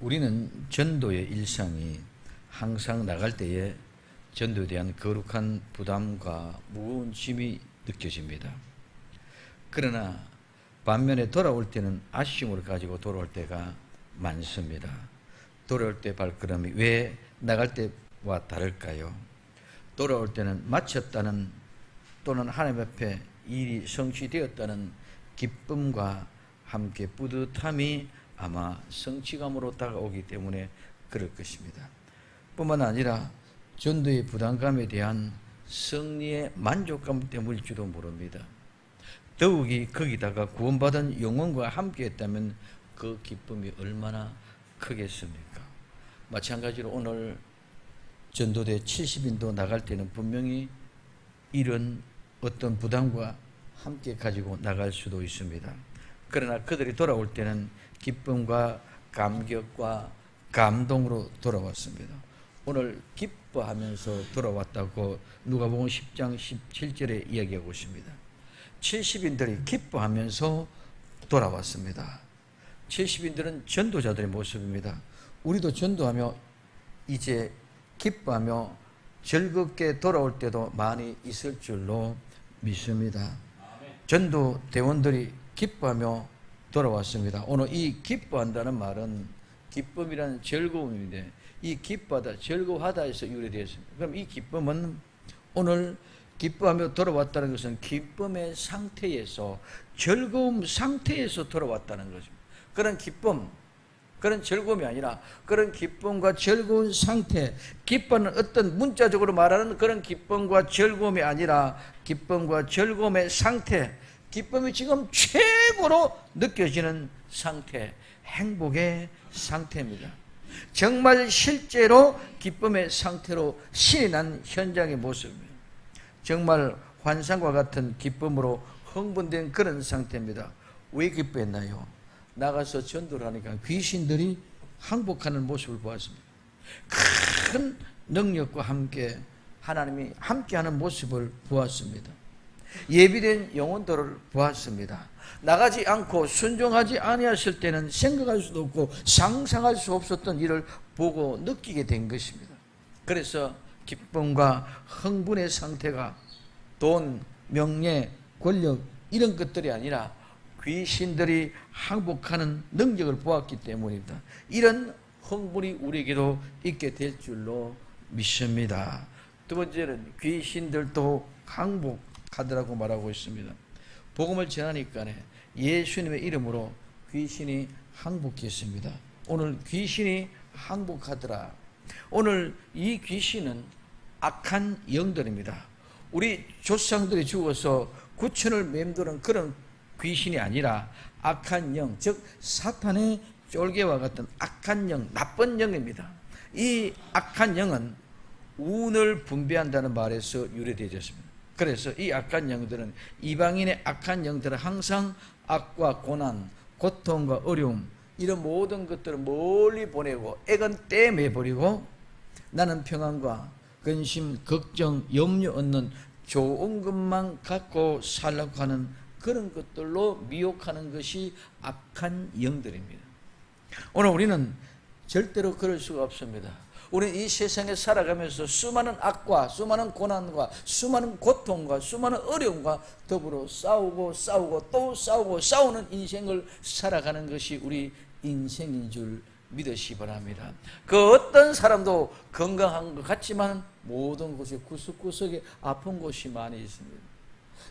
우리는 전도의 일상이 항상 나갈 때에 전도에 대한 거룩한 부담과 무거운 짐이 느껴집니다. 그러나 반면에 돌아올 때는 아쉬움을 가지고 돌아올 때가 많습니다. 돌아올 때 발걸음이 왜 나갈 때와 다를까요? 돌아올 때는 마쳤다는 또는 하나님 앞에 일이 성취되었다는 기쁨과 함께 뿌듯함이 아마 성취감으로 다가오기 때문에 그럴 것입니다. 뿐만 아니라 전도의 부담감에 대한 승리의 만족감 때문일지도 모릅니다. 더욱이 거기다가 구원받은 영혼과 함께 했다면 그 기쁨이 얼마나 크겠습니까? 마찬가지로 오늘 전도대 70인도 나갈 때는 분명히 이런 어떤 부담과 함께 가지고 나갈 수도 있습니다. 그러나 그들이 돌아올 때는 기쁨과 감격과 감동으로 돌아왔습니다. 오늘 기뻐하면서 돌아왔다고 누가복음 10장 17절에 이야기하고 있습니다. 70인들이 기뻐하면서 돌아왔습니다. 70인들은 전도자들의 모습입니다. 우리도 전도하며 이제 기뻐하며 즐겁게 돌아올 때도 많이 있을 줄로 믿습니다. 전도 대원들이 기뻐하며 돌아왔습니다. 오늘 이 기뻐한다는 말은 기쁨이라는 즐거움인데 이 기뻐하다, 즐거워하다에서 유래되었습니다. 그럼 이 기쁨은 오늘 기뻐하며 돌아왔다는 것은 기쁨의 상태에서 즐거움 상태에서 돌아왔다는 것입니다. 그런 기쁨, 그런 즐거움이 아니라 그런 기쁨과 즐거운 상태, 기뻐는 어떤 문자적으로 말하는 그런 기쁨과 즐거움이 아니라 기쁨과 즐거움의 상태, 기쁨이 지금 최고로 느껴지는 상태, 행복의 상태입니다. 정말 실제로 기쁨의 상태로 신이 난 현장의 모습입니다. 정말 환상과 같은 기쁨으로 흥분된 그런 상태입니다. 왜 기뻐했나요? 나가서 전도를 하니까 귀신들이 항복하는 모습을 보았습니다. 큰 능력과 함께 하나님이 함께하는 모습을 보았습니다. 예비된 영혼들을 보았습니다. 나가지 않고 순종하지 아니했을 때는 생각할 수도 없고 상상할 수 없었던 일을 보고 느끼게 된 것입니다. 그래서 기쁨과 흥분의 상태가 돈, 명예, 권력 이런 것들이 아니라 귀신들이 항복하는 능력을 보았기 때문입니다. 이런 흥분이 우리에게도 있게 될 줄로 믿습니다. 두 번째는 귀신들도 항복하더라고 말하고 있습니다. 복음을 전하니까 예수님의 이름으로 귀신이 항복했습니다. 오늘 귀신이 항복하더라. 오늘 이 귀신은 악한 영들입니다. 우리 조상들이 죽어서 구천을 맴도는 그런 귀신이 아니라 악한 영, 즉 사탄의 쫄개와 같은 악한 영, 나쁜 영입니다. 이 악한 영은 운을 분배한다는 말에서 유래되었습니다. 그래서 이 악한 영들은 이방인의 악한 영들은 항상 악과 고난, 고통과 어려움 이런 모든 것들을 멀리 보내고 액은 떼매버리고 나는 평안과 근심, 걱정, 염려 얻는 좋은 것만 갖고 살려고 하는 그런 것들로 미혹하는 것이 악한 영들입니다. 오늘 우리는 절대로 그럴 수가 없습니다. 우리는 이 세상에 살아가면서 수많은 악과 수많은 고난과 수많은 고통과 수많은 어려움과 더불어 싸우고 또 싸우고 싸우는 인생을 살아가는 것이 우리 인생인 줄 믿으시기 바랍니다. 그 어떤 사람도 건강한 것 같지만 모든 곳에 구석구석에 아픈 곳이 많이 있습니다.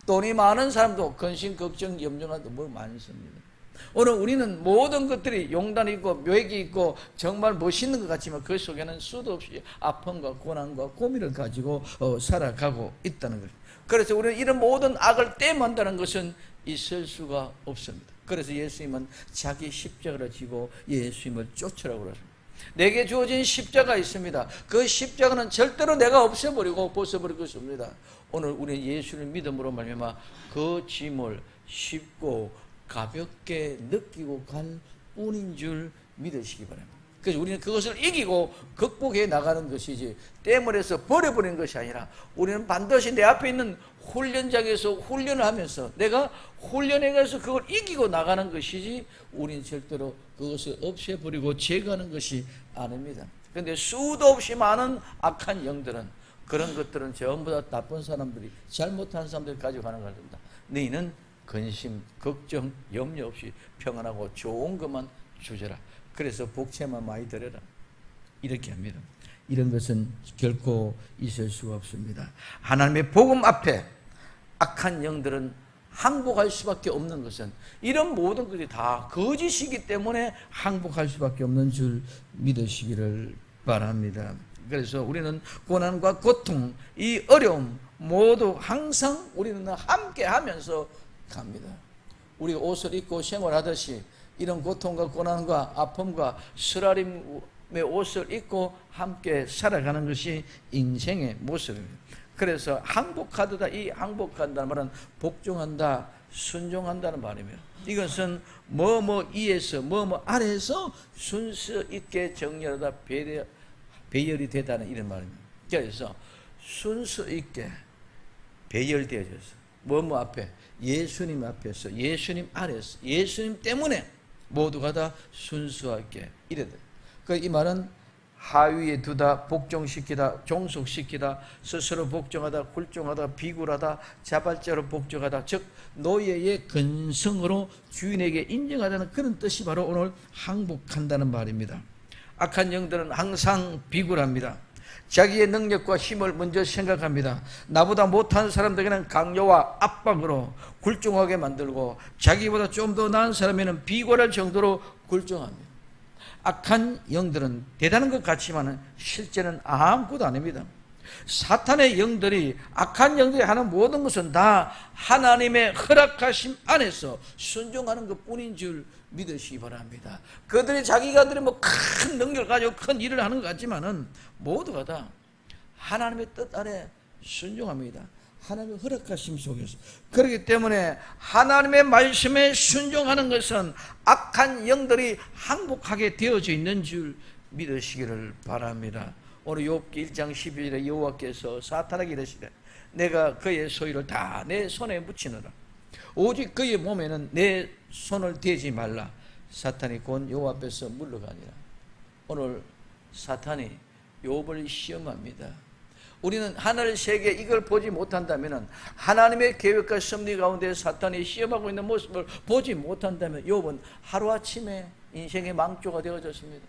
돈이 많은 사람도 근심, 걱정, 염려가 너무 많습니다. 오늘 우리는 모든 것들이 용단이 있고 묘액이 있고 정말 멋있는 것 같지만 그 속에는 수도 없이 아픔과 고난과 고민을 가지고 살아가고 있다는 거죠. 그래서 우리는 이런 모든 악을 떼만다는 것은 있을 수가 없습니다. 그래서 예수님은 자기 십자가를 지고 예수님을 쫓으라고 그러십니다. 내게 주어진 십자가 있습니다. 그 십자가는 절대로 내가 없애버리고 벗어버릴 것이 없습니다. 오늘 우리 예수를 믿음으로 말미암아 그 짐을 쉽고 가볍게 느끼고 갈 뿐인 줄 믿으시기 바랍니다. 그래서 우리는 그것을 이기고 극복해 나가는 것이지 때문에서 버려버리는 것이 아니라 우리는 반드시 내 앞에 있는 훈련장에서 훈련을 하면서 내가 훈련해 가서 그걸 이기고 나가는 것이지 우리는 절대로 그것을 없애버리고 제거하는 것이 아닙니다. 그런데 수도 없이 많은 악한 영들은 그런 것들은 전부 다 나쁜 사람들이 잘못한 사람들이 가져가는 것입니다. 너희는 근심, 걱정, 염려 없이 평안하고 좋은 것만 주저라. 그래서 복채만 많이 드려라. 이렇게 합니다. 이런 것은 결코 있을 수가 없습니다. 하나님의 복음 앞에 악한 영들은 항복할 수밖에 없는 것은 이런 모든 것이 다 거짓이기 때문에 항복할 수밖에 없는 줄 믿으시기를 바랍니다. 그래서 우리는 고난과 고통, 이 어려움 모두 항상 우리는 함께 하면서 갑니다. 우리가 옷을 입고 생활하듯이 이런 고통과 고난과 아픔과 쓰라림의 옷을 입고 함께 살아가는 것이 인생의 모습입니다. 그래서 항복하다, 이 항복한다는 말은 복종한다, 순종한다는 말이며 이것은 뭐뭐 이에서 뭐뭐 아래에서 순서 있게 정렬하다 배열이 되다는 이런 말입니다. 그래서 순서 있게 배열되어져서 뭐뭐 앞에 예수님 앞에서 예수님 아래에서 예수님 때문에 모두가 다 순수하게 이래 돼. 이 말은 하위에 두다, 복종시키다, 종속시키다, 스스로 복종하다, 굴종하다, 비굴하다, 자발적으로 복종하다, 즉 노예의 근성으로 주인에게 인정하다는 그런 뜻이 바로 오늘 항복한다는 말입니다. 악한 영들은 항상 비굴합니다. 자기의 능력과 힘을 먼저 생각합니다. 나보다 못한 사람들에게는 강요와 압박으로 굴종하게 만들고 자기보다 좀 더 나은 사람에는 비굴할 정도로 굴종합니다. 악한 영들은 대단한 것 같지만 실제는 아무것도 아닙니다. 사탄의 영들이, 악한 영들이 하는 모든 것은 다 하나님의 허락하심 안에서 순종하는 것뿐인 줄 믿으시기 바랍니다. 그들이 자기가들이 뭐 큰 능력을 가지고 큰 일을 하는 것 같지만은 모두가 다 하나님의 뜻 아래 순종합니다. 하나님의 허락하심 속에서. 그렇기 때문에 하나님의 말씀에 순종하는 것은 악한 영들이 항복하게 되어져 있는 줄 믿으시기를 바랍니다. 오늘 욥기 1장 12절에 여호와께서 사탄에게 이르시되 내가 그의 소유를 다 내 손에 묻히노라. 오직 그의 몸에는 내 손을 대지 말라. 사탄이 곧 여호와 앞에서 물러가니라. 오늘 사탄이 욥을 시험합니다. 우리는 하늘 세계 이걸 보지 못한다면, 하나님의 계획과 섭리 가운데 사탄이 시험하고 있는 모습을 보지 못한다면 욥은 하루아침에 인생의 망조가 되어졌습니다.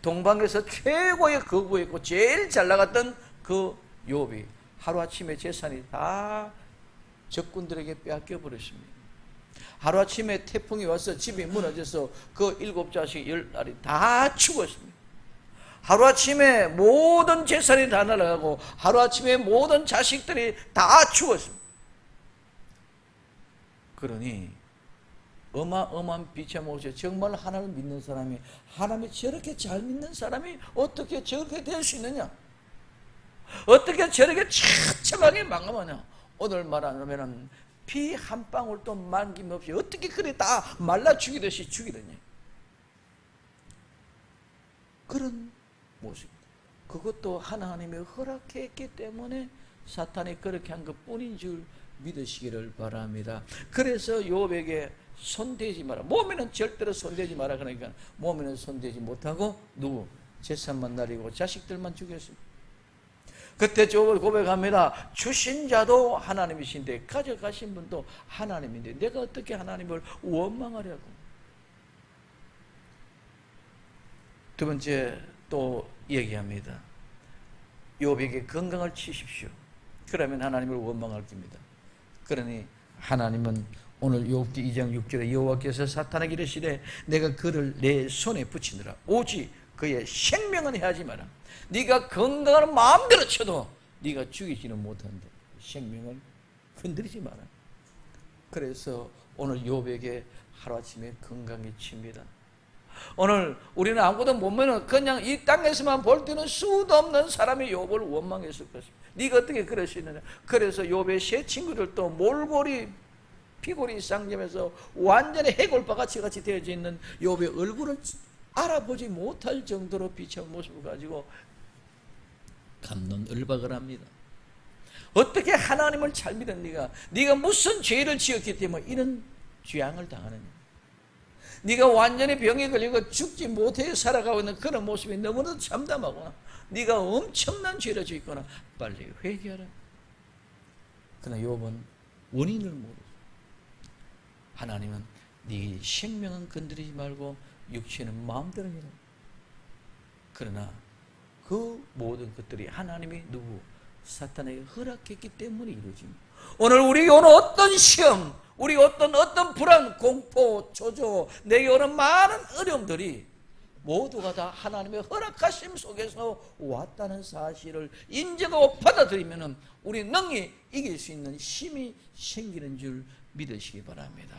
동방에서 최고의 거구였고 제일 잘 나갔던 그 욥이 하루아침에 재산이 다 적군들에게 빼앗겨 버렸습니다. 하루아침에 태풍이 와서 집이 무너져서 그 7자식 10딸이 다 죽었습니다. 하루아침에 모든 재산이 다 날아가고 하루아침에 모든 자식들이 다 죽었습니다. 그러니 어마어마한 비참한 것이 정말 하나님을 믿는 사람이, 하나님을 저렇게 잘 믿는 사람이 어떻게 저렇게 될 수 있느냐? 어떻게 저렇게 처참하게 망하느냐? 오늘 말하면 피 한 방울도 남김없이 어떻게 그래 다 말라 죽이듯이 죽이느냐? 그런 모습. 그것도 하나님이 허락했기 때문에 사탄이 그렇게 한 것뿐인 줄 믿으시기를 바랍니다. 그래서 욥에게 손대지 마라. 몸에는 절대로 손대지 마라. 그러니까 몸에는 손대지 못하고 누구? 재산만 날리고 자식들만 죽였습니다. 그때 욥을 고백합니다. 주신 자도 하나님이신데 가져가신 분도 하나님인데 내가 어떻게 하나님을 원망하려고. 두 번째 또 얘기합니다. 욥에게 건강을 치십시오. 그러면 하나님을 원망할 겁니다. 그러니 하나님은 오늘 욥기 2장 6절에 여호와께서 사탄에게 이르시되 내가 그를 내 손에 붙이느라 오직 그의 생명은 해하지 마라. 네가 건강을 마음대로 쳐도 네가 죽이지는 못한다. 생명을 건드리지 마라. 그래서 오늘 욥에게 하루아침에 건강이 칩니다. 오늘 우리는 아무것도 못 보면 그냥 이 땅에서만 볼 때는 수도 없는 사람이 욥을 원망했을 것입니다. 네가 어떻게 그럴 수 있느냐. 그래서 욥의 세 친구들도 몰골이 피골이 쌍점해서 완전히 해골바같이 되어져 있는 욥의 얼굴을 알아보지 못할 정도로 비참한 모습을 가지고 갑론을박을 합니다. 어떻게 하나님을 잘 믿은 네가 무슨 죄를 지었기 때문에 이런 죄악을 당하느냐? 네가 완전히 병에 걸리고 죽지 못해 살아가고 있는 그런 모습이 너무나도 참담하구나. 네가 엄청난 죄를 지었구나. 빨리 회개하라. 그러나 욥은 원인을 모르고, 하나님은 네 생명은 건드리지 말고 육체는 마음대로 해라. 그러나 그 모든 것들이 하나님이 누구? 사탄에게 허락했기 때문에 이루어집니다. 오늘 우리에게 오는 어떤 시험, 우리 어떤 불안, 공포, 조조, 내게 오는 많은 어려움들이 모두가 다 하나님의 허락하심 속에서 왔다는 사실을 인정하고 받아들이면 우리 능히 이길 수 있는 힘이 생기는 줄 믿으시기 바랍니다.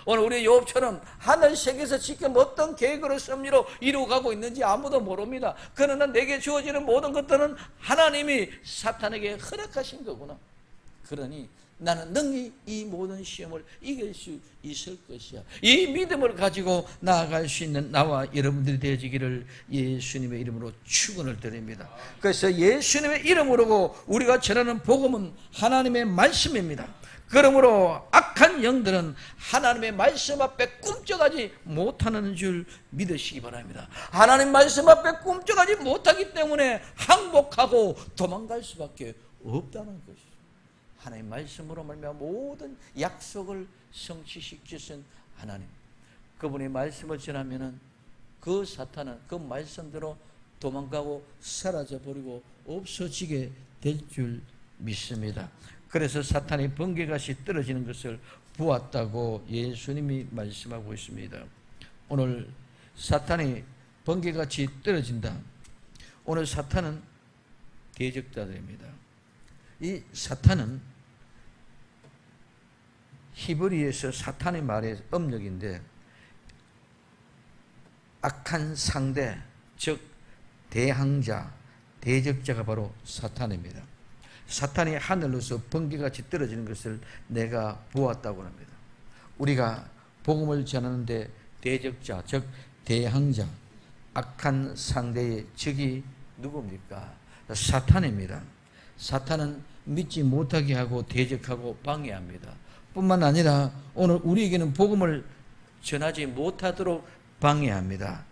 오늘 우리 욥처럼 하늘 세계에서 지금 어떤 계획으로 섭리로 이루어가고 있는지 아무도 모릅니다. 그러나 내게 주어지는 모든 것들은 하나님이 사탄에게 허락하신 거구나. 그러니 나는 능히 이 모든 시험을 이길 수 있을 것이야. 이 믿음을 가지고 나아갈 수 있는 나와 여러분들이 되어지기를 예수님의 이름으로 축원을 드립니다. 그래서 예수님의 이름으로 우리가 전하는 복음은 하나님의 말씀입니다. 그러므로 악한 영들은 하나님의 말씀 앞에 꿈쩍하지 못하는 줄 믿으시기 바랍니다. 하나님 말씀 앞에 꿈쩍하지 못하기 때문에 항복하고 도망갈 수밖에 없다는 것이죠. 하나님 말씀으로 말미암아 모든 약속을 성취시키신 하나님, 그분의 말씀을 전하면은 그 사탄은 그 말씀대로 도망가고 사라져버리고 없어지게 될 줄 믿습니다. 그래서 사탄이 번개같이 떨어지는 것을 보았다고 예수님이 말씀하고 있습니다. 오늘 사탄이 번개같이 떨어진다. 오늘 사탄은 대적자들입니다. 이 사탄은 히브리에서 사탄의 말의 음력인데 악한 상대, 즉 대항자, 대적자가 바로 사탄입니다. 사탄이 하늘로서 번개같이 떨어지는 것을 내가 보았다고 합니다. 우리가 복음을 전하는데 대적자, 즉 대항자, 악한 상대의 적이 누굽니까? 사탄입니다. 사탄은 믿지 못하게 하고 대적하고 방해합니다. 뿐만 아니라 오늘 우리에게는 복음을 전하지 못하도록 방해합니다.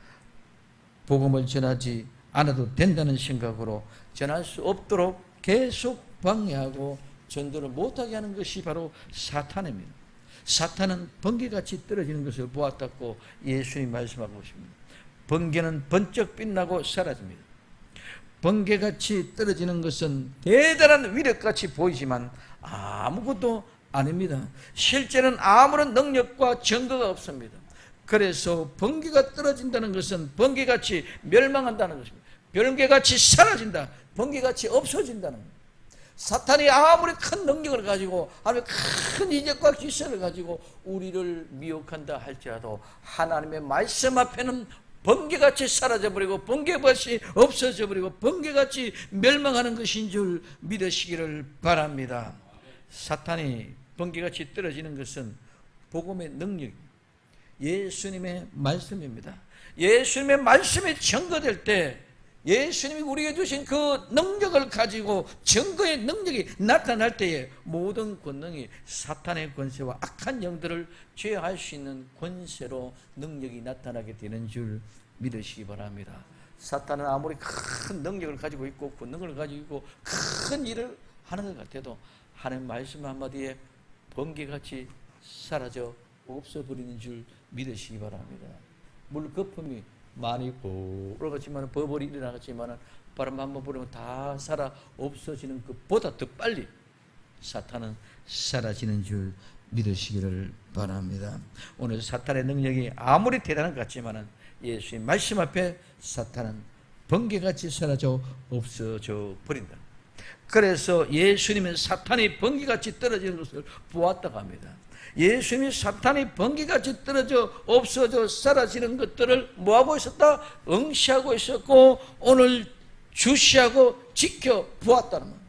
복음을 전하지 않아도 된다는 생각으로 전할 수 없도록 계속 방해하고 전도를 못하게 하는 것이 바로 사탄입니다. 사탄은 번개같이 떨어지는 것을 보았다고 예수님이 말씀하고 있습니다. 번개는 번쩍 빛나고 사라집니다. 번개같이 떨어지는 것은 대단한 위력같이 보이지만 아무것도 아닙니다. 실제는 아무런 능력과 증거가 없습니다. 그래서 번개가 떨어진다는 것은 번개같이 멸망한다는 것입니다. 번개같이 사라진다. 번개같이 없어진다는 거예요. 사탄이 아무리 큰 능력을 가지고 아무리 큰 이적과 기술을 가지고 우리를 미혹한다 할지라도 하나님의 말씀 앞에는 번개같이 사라져버리고 번개같이 없어져버리고 번개같이 멸망하는 것인 줄 믿으시기를 바랍니다. 사탄이 번개같이 떨어지는 것은 복음의 능력, 예수님의 말씀입니다. 예수님의 말씀이 증거될 때 예수님이 우리에게 주신 그 능력을 가지고 증거의 능력이 나타날 때에 모든 권능이 사탄의 권세와 악한 영들을 제어할 수 있는 권세로 능력이 나타나게 되는 줄 믿으시기 바랍니다. 사탄은 아무리 큰 능력을 가지고 있고 권능을 가지고 있고 큰 일을 하는 것 같아도 하나님 말씀 한마디에 번개같이 사라져 없어버리는 줄 믿으시기 바랍니다. 물 거품이 많이 불어갔지만 버벌이 일어나갔지만 바람 한번 불으면 다 살아 없어지는 것보다 더 빨리 사탄은 사라지는 줄 믿으시기를 바랍니다. 오늘 사탄의 능력이 아무리 대단한 것 같지만 예수의 말씀 앞에 사탄은 번개같이 사라져 없어져 버린다. 그래서 예수님은 사탄이 번개같이 떨어지는 것을 보았다고 합니다. 예수님이 사탄이 번개같이 떨어져 없어져 사라지는 것들을 뭐하고 있었다? 응시하고 있었고 오늘 주시하고 지켜보았다는 거예요.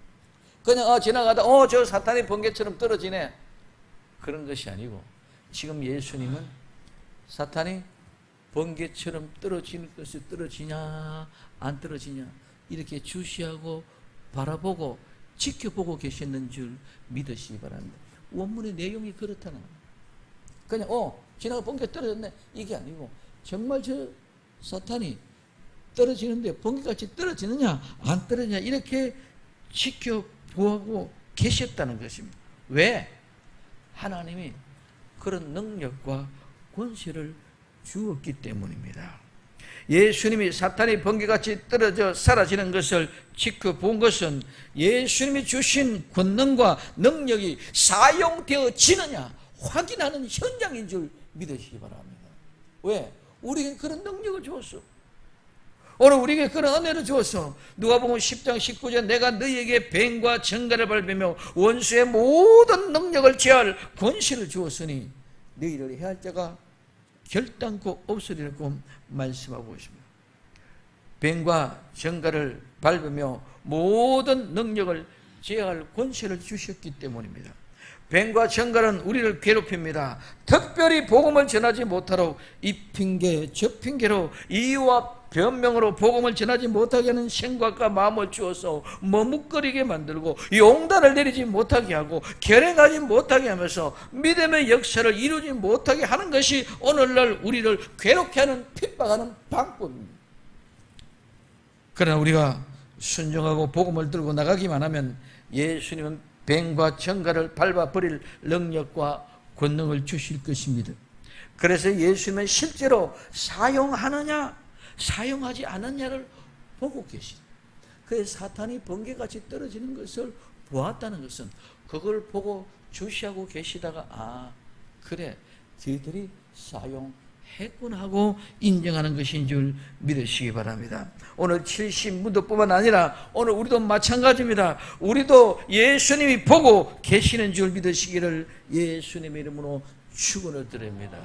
그냥 지나가다 저 사탄이 번개처럼 떨어지네 그런 것이 아니고 지금 예수님은 사탄이 번개처럼 떨어지는 것이 떨어지냐 안 떨어지냐 이렇게 주시하고 바라보고 지켜보고 계셨는 줄 믿으시기 바랍니다. 원문의 내용이 그렇다는 거예요. 그냥 지나가 번개 떨어졌네 이게 아니고 정말 저 사탄이 떨어지는데 번개같이 떨어지느냐 안 떨어지냐 이렇게 지켜보고 계셨다는 것입니다. 왜? 하나님이 그런 능력과 권세를 주었기 때문입니다. 예수님이 사탄이 번개같이 떨어져 사라지는 것을 지켜본 것은 예수님이 주신 권능과 능력이 사용되어지느냐 확인하는 현장인 줄 믿으시기 바랍니다. 왜? 우리에게 그런 능력을 주었어. 오늘 우리에게 그런 은혜를 주었어. 누가복음 10장 19절 내가 너희에게 뱀과 정갈을 밟으며 원수의 모든 능력을 제할 권세를 주었으니 너희를 해할 자가 결단코 없으리라고 말씀하고 있습니다. 뱀과 정갈을 밟으며 모든 능력을 제할 권세를 주셨기 때문입니다. 뱀과 정갈은 우리를 괴롭힙니다. 특별히 복음을 전하지 못하러 이 핑계 저 핑계로 이유와 변명으로 복음을 전하지 못하게 하는 생각과 마음을 주어서 머뭇거리게 만들고 용단을 내리지 못하게 하고 결행하지 못하게 하면서 믿음의 역사를 이루지 못하게 하는 것이 오늘날 우리를 괴롭게 하는 핍박하는 방법입니다. 그러나 우리가 순종하고 복음을 들고 나가기만 하면 예수님은 뱀과 정갈을 밟아버릴 능력과 권능을 주실 것입니다. 그래서 예수님은 실제로 사용하느냐 사용하지 않느냐를 보고 계신. 그래서 사탄이 번개같이 떨어지는 것을 보았다는 것은 그걸 보고 주시하고 계시다가 그래 저희들이 사용했구나 하고 인정하는 것인 줄 믿으시기 바랍니다. 오늘 70문도뿐만 아니라 오늘 우리도 마찬가지입니다. 우리도 예수님이 보고 계시는 줄 믿으시기를 예수님의 이름으로 축원을 드립니다.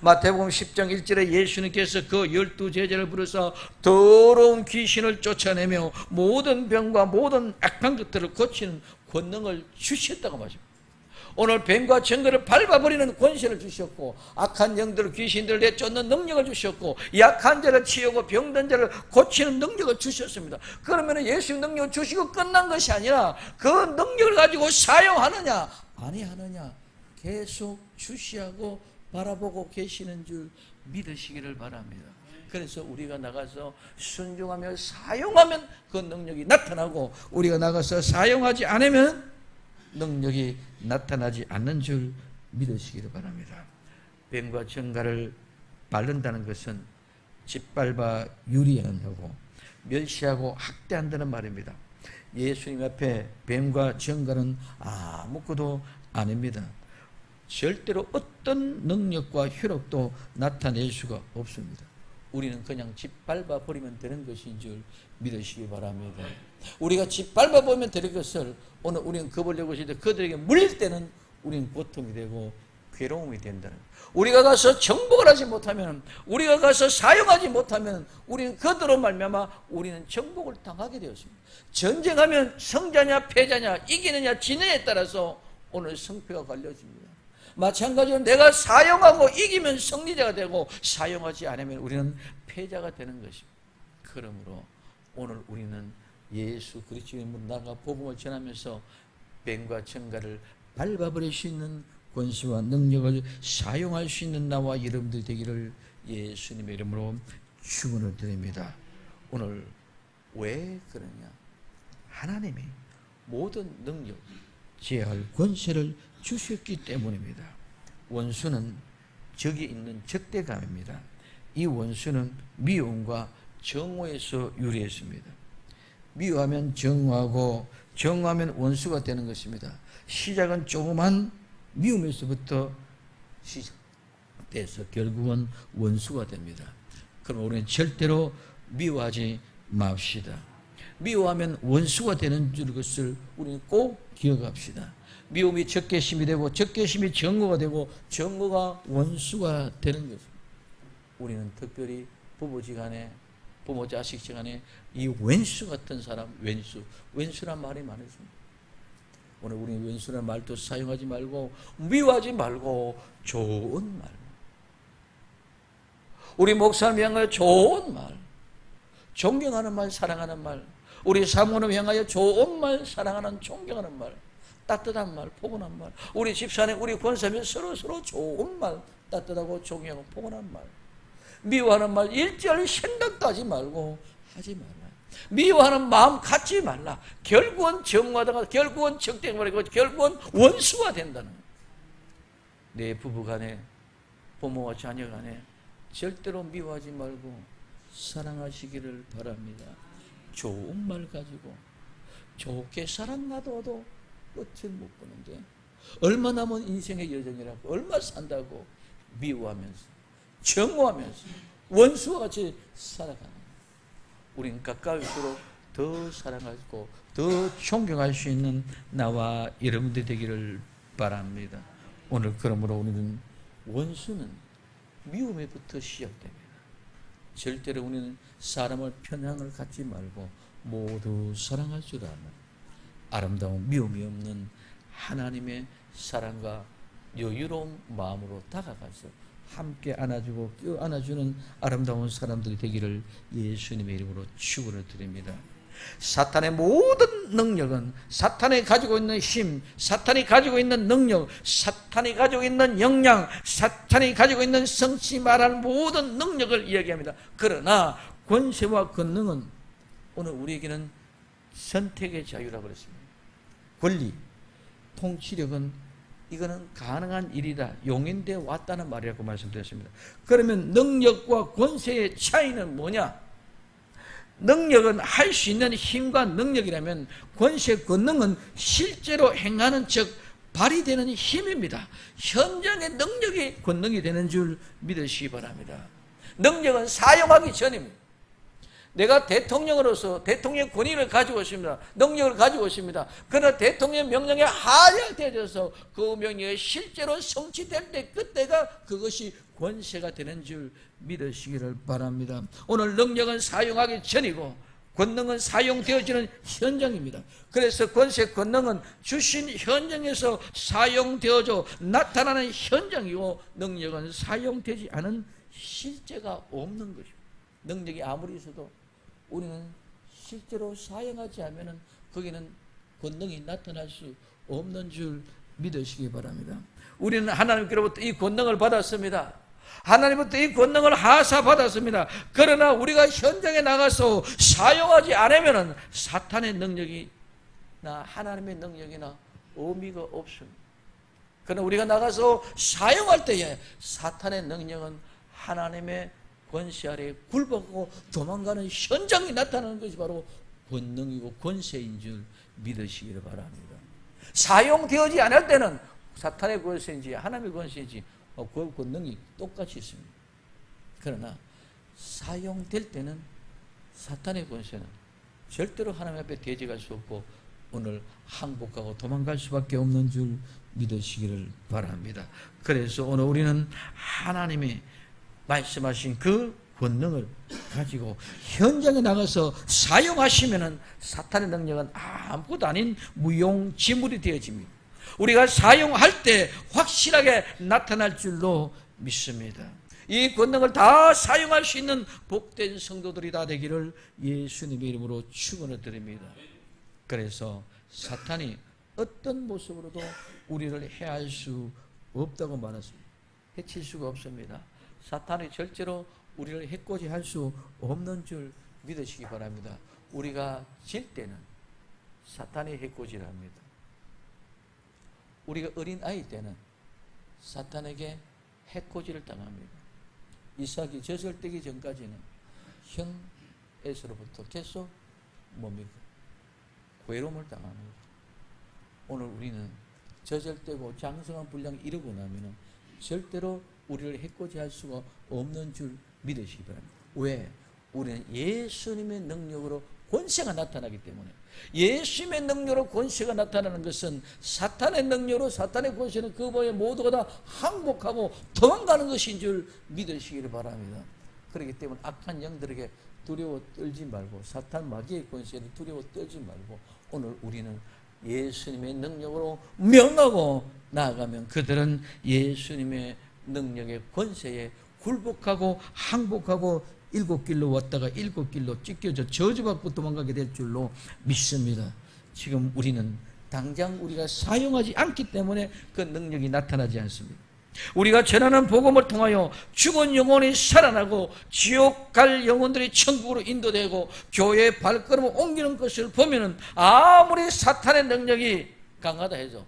마태복음 10장 1절에 예수님께서 그 12제자를 부르사 더러운 귀신을 쫓아내며 모든 병과 모든 악한 것들을 고치는 권능을 주셨다고 말합니다. 오늘 뱀과 정갈을 밟아버리는 권세를 주셨고 악한 영들 귀신들을 내쫓는 능력을 주셨고 약한 자를 치유하고 병든 자를 고치는 능력을 주셨습니다. 그러면 예수 능력을 주시고 끝난 것이 아니라 그 능력을 가지고 사용하느냐 아니하느냐 계속 주시하고 바라보고 계시는 줄 믿으시기를 바랍니다. 그래서 우리가 나가서 순종하며 사용하면 그 능력이 나타나고 우리가 나가서 사용하지 않으면 능력이 나타나지 않는 줄 믿으시기를 바랍니다. 뱀과 정갈을 바른다는 것은 짓밟아 유리하냐고 멸시하고 학대한다는 말입니다. 예수님 앞에 뱀과 정갈은 아무것도 아닙니다. 절대로 어떤 능력과 효력도 나타낼 수가 없습니다. 우리는 그냥 짓밟아 버리면 되는 것인 줄 믿으시기 바랍니다. 우리가 짓밟아 보면 되는 것을 오늘 우리는 거부하려고 하시는데 그들에게 물릴 때는 우리는 고통이 되고 괴로움이 된다는 거예요. 우리가 가서 정복을 하지 못하면 우리가 가서 사용하지 못하면 우리는 그들로 말미암아 우리는 정복을 당하게 되었습니다. 전쟁하면 성자냐 패자냐 이기느냐 지느냐에 따라서 오늘 성패가 갈려집니다. 마찬가지로 내가 사용하고 이기면 승리자가 되고 사용하지 않으면 우리는 패자가 되는 것입니다. 그러므로 오늘 우리는 예수 그리스도의 이름으로 나가 복음을 전하면서 뱀과 정갈을 밟아버릴 수 있는 권세와 능력을 사용할 수 있는 나와 여러분들 되기를 예수님의 이름으로 축원을 드립니다. 오늘 왜 그러냐? 하나님이 모든 능력, 제할 권세를 주셨기 때문입니다. 원수는 적이 있는 적대감입니다. 이 원수는 미움과 정오에서 유래했습니다. 미워하면 정오하고 정오하면 원수가 되는 것입니다. 시작은 조그만 미움에서부터 시작돼서 결국은 원수가 됩니다. 그럼 우리는 절대로 미워하지 맙시다. 미워하면 원수가 되는 줄 것을 우리는 꼭 기억합시다. 미움이 적개심이 되고 적개심이 정오가 되고 정오가 원수가 되는 것입니다. 우리는 특별히 부부지간에 부모 자식지간에 이 왼수 같은 사람 왼수란 말이 많습니다. 오늘 우리 왼수란 말도 사용하지 말고 미워하지 말고 좋은 말 우리 목사님 향하여 좋은 말, 존경하는 말, 사랑하는 말, 우리 사모님 향하여 좋은 말, 사랑하는 존경하는 말, 따뜻한 말, 포근한 말, 우리 집사님, 우리 권사님 서로 좋은 말, 따뜻하고 존경하고 포근한 말, 미워하는 말 일절 생각도 하지 말고 하지 말라. 미워하는 마음 갖지 말라. 결국은 정화다가 결국은 적대버리고 결국은 원수가 된다는 거예요. 내 부부간에, 부모와 자녀간에 절대로 미워하지 말고 사랑하시기를 바랍니다. 좋은 말 가지고 좋게 사랑하더라도 끝을 못 보는데 얼마 남은 인생의 여정이라고, 얼마 산다고 미워하면서 정오하면서 원수와 같이 살아가는 거예요. 우리는 가까울수록 더 사랑하고 더 존경할 수 있는 나와 여러분들 되기를 바랍니다. 오늘 그러므로 우리는 원수는 미움에부터 시작됩니다. 절대로 우리는 사람을 편향을 갖지 말고 모두 사랑할 줄 아는 아름다운 미움이 없는 하나님의 사랑과 여유로운 마음으로 다가가서 함께 안아주고 껴안아주는 아름다운 사람들이 되기를 예수님의 이름으로 축원을 드립니다. 사탄의 모든 능력은, 사탄이 가지고 있는 힘, 사탄이 가지고 있는 능력, 사탄이 가지고 있는 역량, 사탄이 가지고 있는 성취 말할 모든 능력을 이야기합니다. 그러나 권세와 권능은 오늘 우리에게는 선택의 자유라고 그랬습니다. 권리, 통치력은 이거는 가능한 일이다, 용인되어 왔다는 말이라고 말씀드렸습니다. 그러면 능력과 권세의 차이는 뭐냐? 능력은 할 수 있는 힘과 능력이라면 권세, 권능은 실제로 행하는 즉 발휘되는 힘입니다. 현장의 능력이 권능이 되는 줄 믿으시기 바랍니다. 능력은 사용하기 전입니다. 내가 대통령으로서 대통령의 권위를 가지고 있습니다. 능력을 가지고 있습니다. 그러나 대통령의 명령에 하향되어져서 그 명령이 실제로 성취될 때 그때가 그것이 권세가 되는 줄 믿으시기를 바랍니다. 오늘 능력은 사용하기 전이고 권능은 사용되어지는 현장입니다. 그래서 권세, 권능은 주신 현장에서 사용되어져 나타나는 현장이고 능력은 사용되지 않은 실제가 없는 것입니다. 능력이 아무리 있어도 우리는 실제로 사용하지 않으면 거기는 권능이 나타날 수 없는 줄 믿으시기 바랍니다. 우리는 하나님께로부터 이 권능을 받았습니다. 하나님부터 이 권능을 하사받았습니다. 그러나 우리가 현장에 나가서 사용하지 않으면 사탄의 능력이나 하나님의 능력이나 의미가 없습니다. 그러나 우리가 나가서 사용할 때에 사탄의 능력은 하나님의 권세 아래 굴복하고 도망가는 현장이 나타나는 것이 바로 권능이고 권세인 줄 믿으시기를 바랍니다. 사용되어지 않을 때는 사탄의 권세인지 하나님의 권세인지 그 권능이 똑같이 있습니다. 그러나 사용될 때는 사탄의 권세는 절대로 하나님 앞에 대적할 수 없고 오늘 항복하고 도망갈 수밖에 없는 줄 믿으시기를 바랍니다. 그래서 오늘 우리는 하나님이 말씀하신 그 권능을 가지고 현장에 나가서 사용하시면은 사탄의 능력은 아무것도 아닌 무용지물이 되어집니다. 우리가 사용할 때 확실하게 나타날 줄로 믿습니다. 이 권능을 다 사용할 수 있는 복된 성도들이 다 되기를 예수님의 이름으로 축원을 드립니다. 그래서 사탄이 어떤 모습으로도 우리를 해할 수 없다고 말했습니다. 해칠 수가 없습니다. 사탄이 절대로 우리를 해코지 할 수 없는 줄 믿으시기 바랍니다. 우리가 질 때는 사탄이 해코지를 합니다. 우리가 어린 아이 때는 사탄에게 해코지를 당합니다. 이삭이 젖을되기 전까지는 형 에서로부터 계속 뭡니까? 괴로움을 당합니다. 오늘 우리는 젖을되고 장성한 분량이 이르고 나면은 절대로 우리를 해코지할 수가 없는 줄 믿으시기 바랍니다. 왜? 우리는 예수님의 능력으로 권세가 나타나기 때문에. 예수님의 능력으로 권세가 나타나는 것은 사탄의 능력으로 사탄의 권세는 그 뭐에 모두가 다 항복하고 도망가는 것인 줄 믿으시기를 바랍니다. 그렇기 때문에 악한 영들에게 두려워 떨지 말고 사탄 마귀의 권세를 두려워 떨지 말고 오늘 우리는 예수님의 능력으로 명하고 나아가면 그들은 예수님의 능력의 권세에 굴복하고 항복하고 7길로 왔다가 7길로 찢겨져 저주받고 도망가게 될 줄로 믿습니다. 지금 우리는 당장 우리가 사용하지 않기 때문에 그 능력이 나타나지 않습니다. 우리가 전하는 복음을 통하여 죽은 영혼이 살아나고 지옥 갈 영혼들이 천국으로 인도되고 교회의 발걸음을 옮기는 것을 보면은 아무리 사탄의 능력이 강하다 해도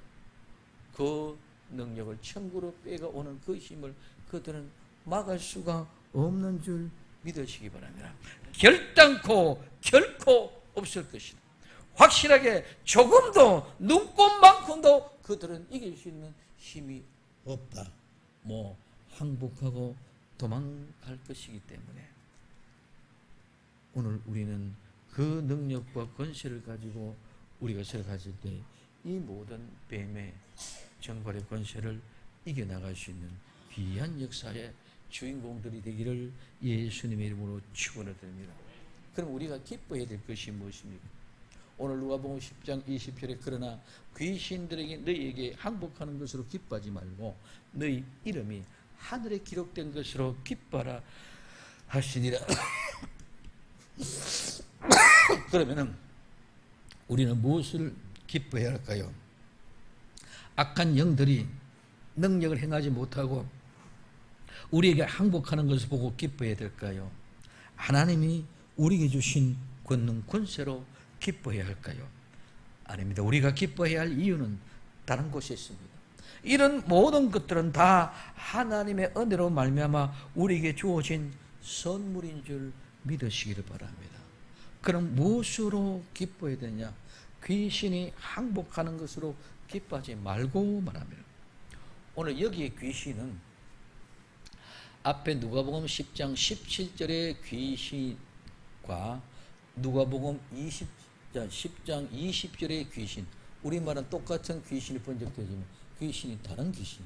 그 능력을 천국으로 빼가오는 그 힘을 그들은 막을 수가 없는 줄 믿으시기 바랍니다. 결단코 결코 없을 것이다. 확실하게 조금도 눈꼽만큼도 그들은 이길 수 있는 힘이 없다. 항복하고 도망갈 것이기 때문에 오늘 우리는 그 능력과 권세를 가지고 우리가 살아가실 때 이 모든 뱀의 정벌의 권세를 이겨나갈 수 있는 귀한 역사의 주인공들이 되기를 예수님의 이름으로 축원을 드립니다. 그럼 우리가 기뻐해야 될 것이 무엇입니까? 오늘 누가복음 10장 20절에 그러나 귀신들에게 너희에게 항복하는 것으로 기뻐하지 말고 너희 이름이 하늘에 기록된 것으로 기뻐하라 하시니라. 그러면은 우리는 무엇을 기뻐해야 할까요? 악한 영들이 능력을 행하지 못하고 우리에게 항복하는 것을 보고 기뻐해야 될까요? 하나님이 우리에게 주신 권능 권세로 기뻐해야 할까요? 아닙니다. 우리가 기뻐해야 할 이유는 다른 곳에 있습니다. 이런 모든 것들은 다 하나님의 은혜로 말미암아 우리에게 주어진 선물인 줄 믿으시기를 바랍니다. 그럼 무엇으로 기뻐해야 되냐? 귀신이 항복하는 것으로 기뻐하지 말고 말합니다. 오늘 여기에 귀신은 앞에 누가복음 10장 17절의 귀신과 누가복음 10장 20절의 귀신, 우리말은 똑같은 귀신이 번역되지만 귀신이 다른 귀신.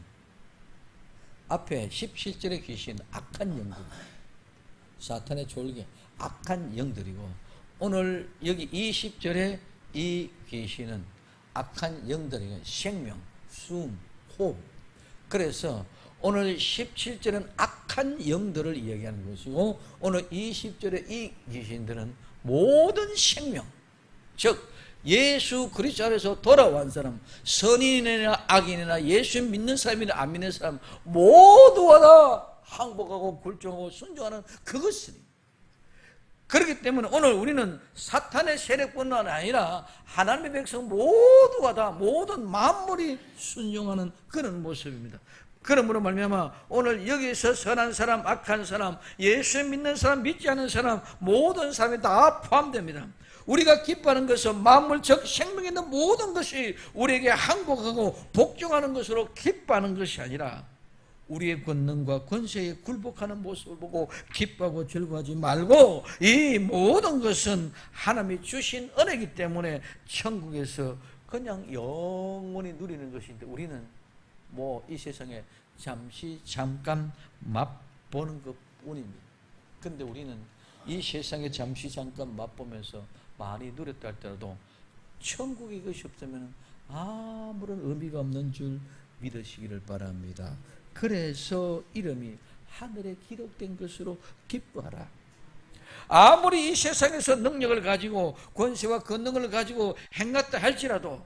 앞에 17절의 귀신 악한 영들, 사탄의 졸개 악한 영들이고, 오늘 여기 20절의 이 귀신은 악한 영들이 생명, 숨, 호흡. 그래서 오늘 17절은 악한 영들을 이야기하는 것이고, 오늘 20절의 이 귀신들은 모든 생명, 즉 예수 그리스도 안에서 돌아온 사람, 선인이나 악인이나 예수 믿는 사람이나 안 믿는 사람 모두가 다 항복하고 굴종하고 순종하는 그것이니, 그렇기 때문에 오늘 우리는 사탄의 세력뿐만 아니라 하나님의 백성 모두가 다 모든 만물이 순종하는 그런 모습입니다. 그러므로 말미암아 오늘 여기서 선한 사람, 악한 사람, 예수 믿는 사람, 믿지 않는 사람 모든 사람이 다 포함됩니다. 우리가 기뻐하는 것은 만물적 생명에 있는 모든 것이 우리에게 항복하고 복종하는 것으로 기뻐하는 것이 아니라 우리의 권능과 권세에 굴복하는 모습을 보고 기뻐하고 즐거워하지 말고, 이 모든 것은 하나님이 주신 은혜이기 때문에 천국에서 그냥 영원히 누리는 것인데, 우리는 이 세상에 잠깐 맛보는 것 뿐입니다. 근데 우리는 이 세상에 잠깐 맛보면서 많이 누렸다 할지라도 천국에 이것이 없으면 아무런 의미가 없는 줄 믿으시기를 바랍니다. 그래서 이름이 하늘에 기록된 것으로 기뻐하라. 아무리 이 세상에서 능력을 가지고 권세와 권능을 가지고 행했다 할지라도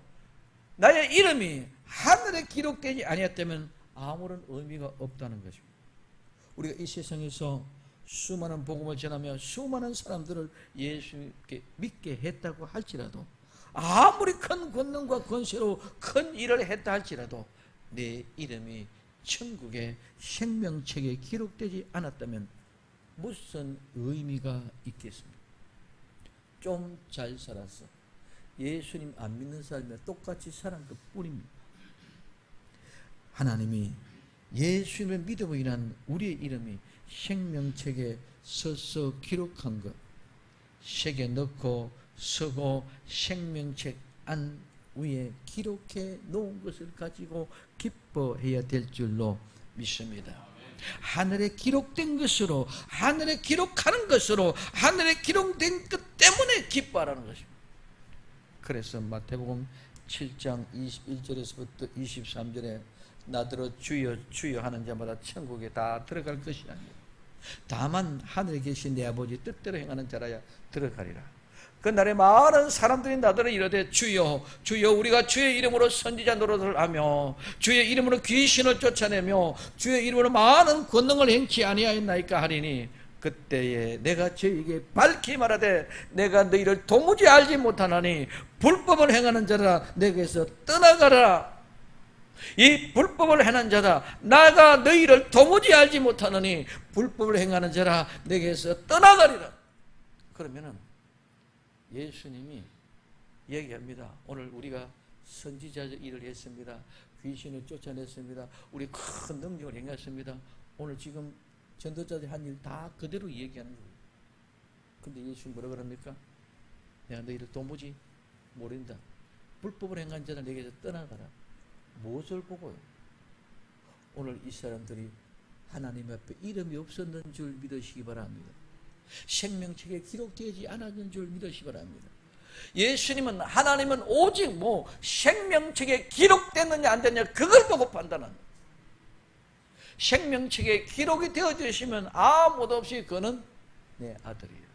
나의 이름이 하늘에 기록되지 아니었다면 아무런 의미가 없다는 것입니다. 우리가 이 세상에서 수많은 복음을 전하며 수많은 사람들을 예수께 믿게 했다고 할지라도, 아무리 큰 권능과 권세로 큰 일을 했다 할지라도 내 이름이 천국의 생명책에 기록되지 않았다면 무슨 의미가 있겠습니까? 좀 잘 살았어, 예수님 안 믿는 사람이랑 똑같이 사는 것 뿐입니다. 하나님이 예수님을 믿음으로 인한 우리의 이름이 생명책에 써서 기록한 것, 책에 넣고 쓰고 생명책 안 위에 기록해 놓은 것을 가지고 기뻐해야 될 줄로 믿습니다. 하늘에 기록된 것으로, 하늘에 기록하는 것으로, 하늘에 기록된 것 때문에 기뻐하라는 것입니다. 그래서 마태복음 7장 21절에서부터 23절에 나더러 주여 주여 하는 자마다 천국에 다 들어갈 것이 아니라 다만 하늘에 계신 내 아버지 뜻대로 행하는 자라야 들어가리라. 그날에 많은 사람들이 나더러 이르되 주여 주여 우리가 주의 이름으로 선지자 노릇을 하며 주의 이름으로 귀신을 쫓아내며 주의 이름으로 많은 권능을 행치 아니하였나이까 하리니 그때에 내가 저에게 밝히 말하되 내가 너희를 도무지 알지 못하나니 불법을 행하는 자라 내게서 떠나가라. 이 불법을 행하는 자다 나가 너희를 도무지 알지 못하느니 불법을 행하는 자라 내게서 떠나가리라. 그러면은 예수님이 얘기합니다. 오늘 우리가 선지자 일을 했습니다. 귀신을 쫓아냈습니다. 우리 큰 능력을 행했습니다. 오늘 지금 전도자들이 한 일 다 그대로 얘기하는 거예요. 근데 예수님 뭐라 그럽니까? 내가 너희를 도무지 모른다. 불법을 행한 자는 내게서 떠나가라. 무엇을 보고요? 오늘 이 사람들이 하나님 앞에 이름이 없었는 줄 믿으시기 바랍니다. 생명책에 기록되지 않았는 줄 믿으시기 바랍니다. 예수님은 하나님은 오직 생명책에 기록됐느냐 안 됐느냐 그걸 보고 판단합니다. 생명책에 기록이 되어져 있으면 아무도 없이 그는 내 아들이에요.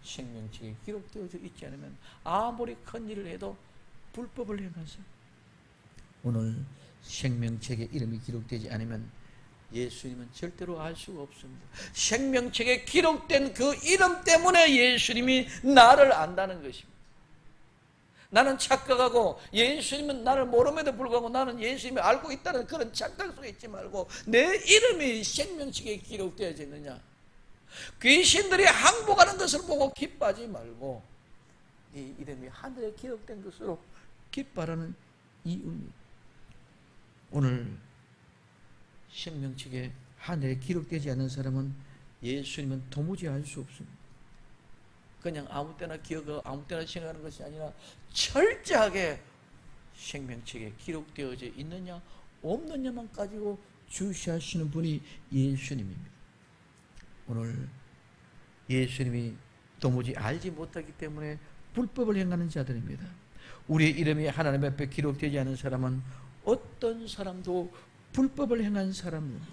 생명책에 기록되어져 있지 않으면 아무리 큰 일을 해도 불법을 행하세요. 오늘 생명책에 이름이 기록되지 않으면 예수님은 절대로 알 수가 없습니다. 생명책에 기록된 그 이름 때문에 예수님이 나를 안다는 것입니다. 나는 착각하고 예수님은 나를 모름에도 불구하고 나는 예수님을 알고 있다는 그런 착각 속에 있지 말고 내 이름이 생명책에 기록되어져 있느냐. 귀신들이 항복하는 것을 보고 기뻐하지 말고 이 이름이 하늘에 기록된 것으로 기뻐하라는 이유입니다. 오늘 생명책에 하늘에 기록되지 않은 사람은 예수님은 도무지 알 수 없습니다. 그냥 아무 때나 기억하고 아무 때나 생각하는 것이 아니라 철저하게 생명책에 기록되어져 있느냐 없느냐만 가지고 주시하시는 분이 예수님입니다. 오늘 예수님이 도무지 알지 못하기 때문에 불법을 행하는 자들입니다. 우리의 이름이 하나님 앞에 기록되지 않은 사람은 어떤 사람도 불법을 행한 사람입니다.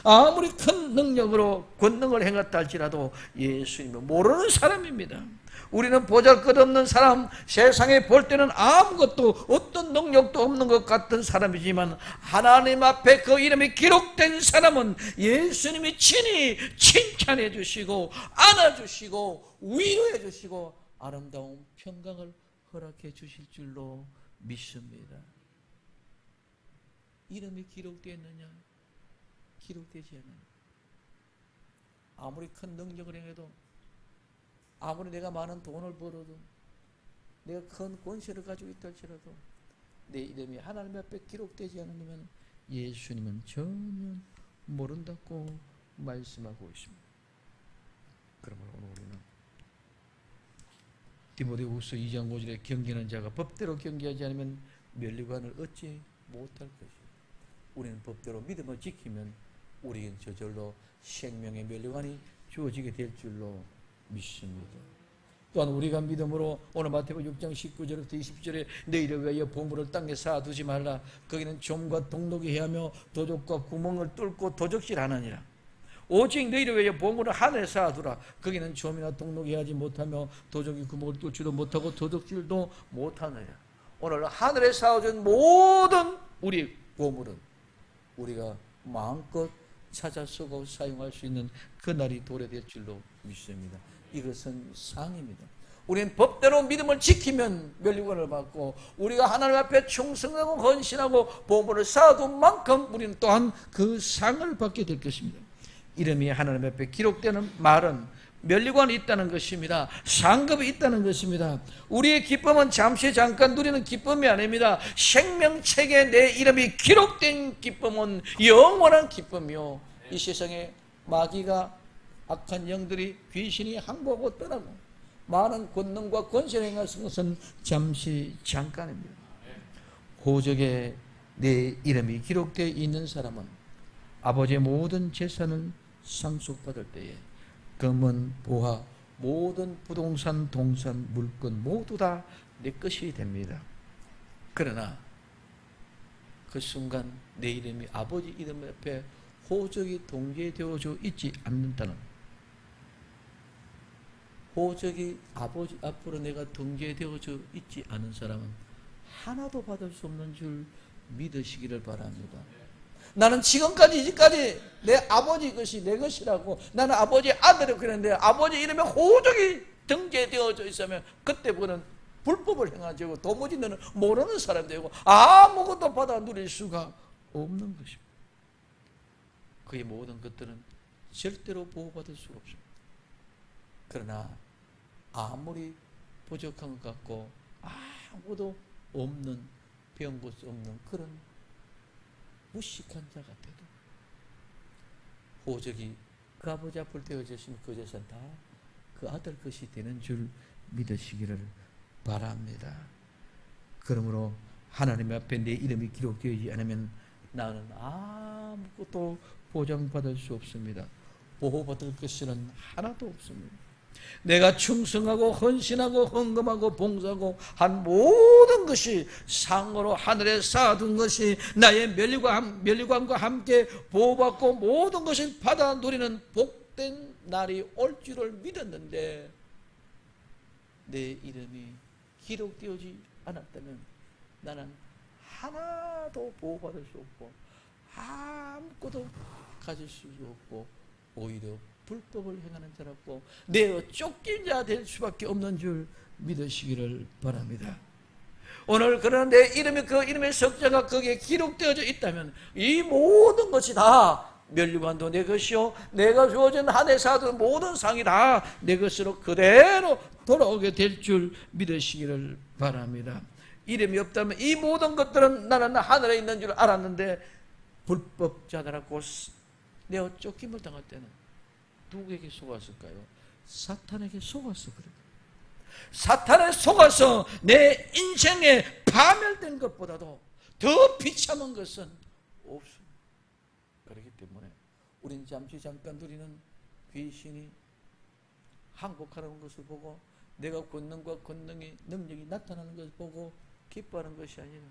아무리 큰 능력으로 권능을 행했다 할지라도 예수님을 모르는 사람입니다. 우리는 보잘것없는 사람, 세상에 볼 때는 아무것도 어떤 능력도 없는 것 같은 사람이지만 하나님 앞에 그 이름이 기록된 사람은 예수님이 친히 칭찬해 주시고 안아주시고 위로해 주시고 아름다운 평강을 허락해 주실 줄로 믿습니다. 이름이 기록되어 있느냐? 기록되지 않아요. 아무리 큰 능력을 행해도 아무리 내가 많은 돈을 벌어도 내가 큰 권세를 가지고 있다 할지라도 내 이름이 하나님 앞에 기록되지 않으면 예수님은 전혀 모른다고 말씀하고 있습니다. 그러므로 오늘 우리는 디모데후서 2장 5절에 경계하는 자가 법대로 경계하지 않으면 면류관을 얻지 못할 것이다. 우리는 법대로 믿음을 지키면 우리는 저절로 생명의 면류관이 주어지게 될 줄로 믿습니다. 또한 우리가 믿음으로 오늘 마태복음 6장 19절부터 20절에 너희를 위하여 보물을 땅에 쌓아두지 말라. 거기는 좀과 동록이 해하며 도적과 구멍을 뚫고 도적질하느니라. 오직 너희를 위하여 보물을 하늘에 쌓아두라. 거기는 좀이나 동록이 해하지 못하며 도적이 구멍을 뚫지도 못하고 도적질도 못하느니라. 오늘 하늘에 쌓아준 모든 우리 보물은 우리가 마음껏 찾아 쓰고 사용할 수 있는 그날이 도래될 줄로 믿습니다. 이것은 상입니다. 우리는 법대로 믿음을 지키면 면류관을 받고 우리가 하나님 앞에 충성하고 헌신하고 보물을 쌓아둔 만큼 우리는 또한 그 상을 받게 될 것입니다. 이름이 하나님 앞에 기록되는 말은 면류관이 있다는 것입니다. 상급이 있다는 것입니다. 우리의 기쁨은 잠시 잠깐 누리는 기쁨이 아닙니다. 생명책에 내 이름이 기록된 기쁨은 영원한 기쁨이요. 이 세상에 마귀가 악한 영들이 귀신이 항복하고 떠나고 많은 권능과 권세를 행할 것은 잠시 잠깐입니다. 호적에 내 이름이 기록되어 있는 사람은 아버지의 모든 재산을 상속받을 때에 금은 보화 모든 부동산 동산 물건 모두 다 내 것이 됩니다. 그러나 그 순간 내 이름이 아버지 이름 옆에 호적이 동기되어져 있지 않는다는, 호적이 아버지 앞으로 내가 등재되어져 있지 않은 사람은 하나도 받을 수 없는 줄 믿으시기를 바랍니다. 나는 지금까지 이제까지 내 아버지 것이 내 것이라고, 나는 아버지 아들이라고 그랬는데 아버지 이름에 호적이 등재되어져 있으면 그때부터는 불법을 행하고 도무지 너는 모르는 사람 되고 아무것도 받아 누릴 수가 없는 것입니다. 그의 모든 것들은 절대로 보호받을 수가 없습니다. 그러나 아무리 부족한 것 같고 아무도 없는, 배운 것이 없는 그런 무식한 자 같아도 호적이 그 아버지 앞을 되어졌으면 그 재산 다 그 아들 것이 되는 줄 믿으시기를 바랍니다. 그러므로 하나님 앞에 내 이름이 기록되지 않으면 나는 아무것도 보장받을 수 없습니다. 보호받을 것은 하나도 없습니다. 내가 충성하고 헌신하고 헌금하고 봉사하고 한 모든 것이 상으로 하늘에 쌓아둔 것이 나의 멸류관과 함께 보호받고 모든 것을 받아 누리는 복된 날이 올 줄을 믿었는데 내 이름이 기록되어지 않았다면 나는 하나도 보호받을 수 없고 아무것도 가질 수 없고 오히려 불법을 행하는 자라고 내어 쫓긴 자 될 수밖에 없는 줄 믿으시기를 바랍니다. 오늘 그런 내 이름이, 그 이름의 석자가 거기에 기록되어져 있다면 이 모든 것이 다 멸류관도 내 것이요 내가 주어진 한 해 사둔 모든 상이 다 내 것으로 그대로 돌아오게 될 줄 믿으시기를 바랍니다. 이름이 없다면 이 모든 것들은 나는 하늘에 있는 줄 알았는데 불법자들하고 내어 쫓김을 당할 때는 누구에게 속았을까요? 사탄에게 속아서 그래요. 사탄에 속아서 내 인생에 파멸된 것보다도 더 비참한 것은 없습니다. 그렇기 때문에 우린 잠깐 누리는 귀신이 항복하는 것을 보고 내가 권능과 권능의 능력이 나타나는 것을 보고 기뻐하는 것이 아니라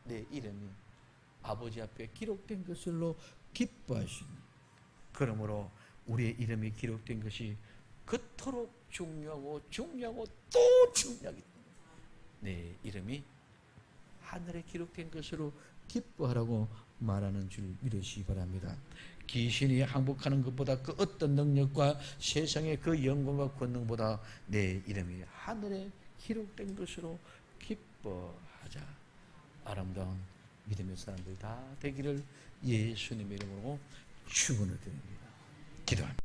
내 이름이 아버지 앞에 기록된 것으로 기뻐하시니, 그러므로 우리의 이름이 기록된 것이 그토록 중요하고 또 중요하기 때문에 내 이름이 하늘에 기록된 것으로 기뻐하라고 말하는 줄 믿으시기 바랍니다. 귀신이 항복하는 것보다 그 어떤 능력과 세상의 그 영광과 권능보다 내 이름이 하늘에 기록된 것으로 기뻐하자. 아름다운 믿음의 사람들이 다 되기를 예수님의 이름으로 축원을 드립니다. 기도합니다.